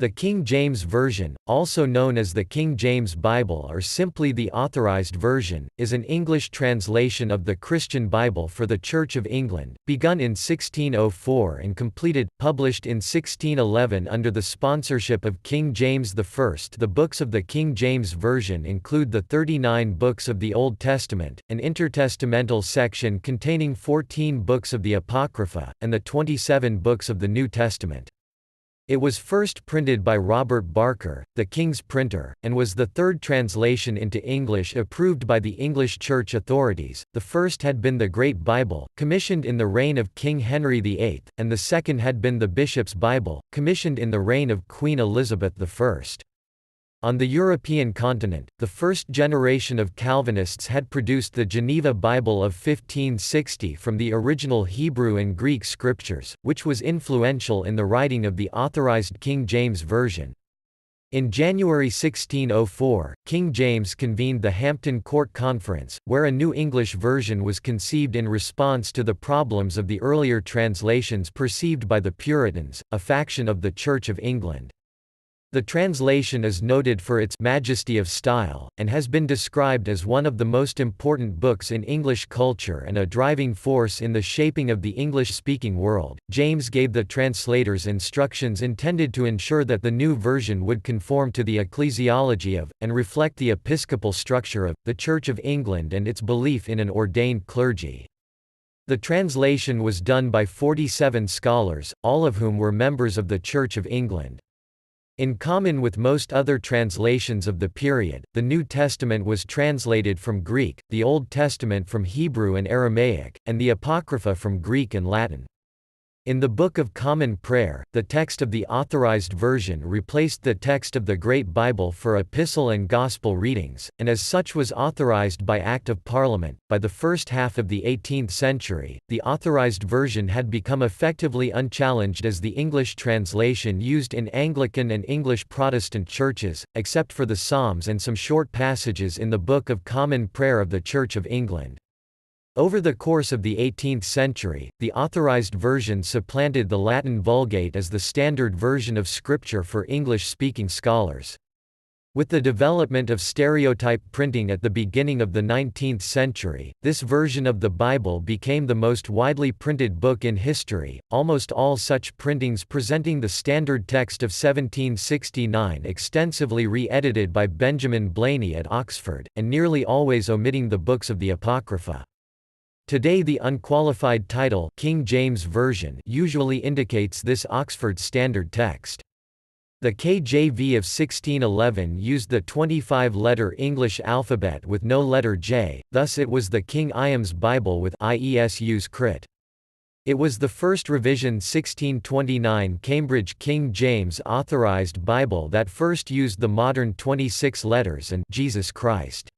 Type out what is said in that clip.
The King James Version, also known as the King James Bible or simply the Authorized Version, is an English translation of the Christian Bible for the Church of England, begun in 1604 and published in 1611 under the sponsorship of King James I. The books of the King James Version include the 39 books of the Old Testament, an intertestamental section containing 14 books of the Apocrypha, and the 27 books of the New Testament. It was first printed by Robert Barker, the King's printer, and was the third translation into English approved by the English Church authorities. The first had been the Great Bible, commissioned in the reign of King Henry VIII, and the second had been the Bishop's Bible, commissioned in the reign of Queen Elizabeth I. On the European continent, the first generation of Calvinists had produced the Geneva Bible of 1560 from the original Hebrew and Greek scriptures, which was influential in the writing of the Authorized King James Version. In January 1604, King James convened the Hampton Court Conference, where a New English version was conceived in response to the problems of the earlier translations perceived by the Puritans, a faction of the Church of England. The translation is noted for its majesty of style, and has been described as one of the most important books in English culture and a driving force in the shaping of the English-speaking world. James gave the translators instructions intended to ensure that the new version would conform to the ecclesiology of, and reflect the episcopal structure of, the Church of England and its belief in an ordained clergy. The translation was done by 47 scholars, all of whom were members of the Church of England. In common with most other translations of the period, the New Testament was translated from Greek, the Old Testament from Hebrew and Aramaic, and the Apocrypha from Greek and Latin. In the Book of Common Prayer, the text of the Authorized Version replaced the text of the Great Bible for epistle and gospel readings, and as such was authorized by Act of Parliament. By the first half of the 18th century, the Authorized Version had become effectively unchallenged as the English translation used in Anglican and English Protestant churches, except for the Psalms and some short passages in the Book of Common Prayer of the Church of England. Over the course of the 18th century, the Authorized Version supplanted the Latin Vulgate as the standard version of Scripture for English-speaking scholars. With the development of stereotype printing at the beginning of the 19th century, this version of the Bible became the most widely printed book in history. Almost all such printings presenting the standard text of 1769 extensively re-edited by Benjamin Blayney at Oxford, and nearly always omitting the books of the Apocrypha. Today the unqualified title King James Version usually indicates this Oxford Standard Text. The KJV of 1611 used the 25-letter English alphabet with no letter J, thus it was the King James Bible with IESU's crit. It was the first revision 1629 Cambridge King James Authorized Bible that first used the modern 26 letters and Jesus Christ.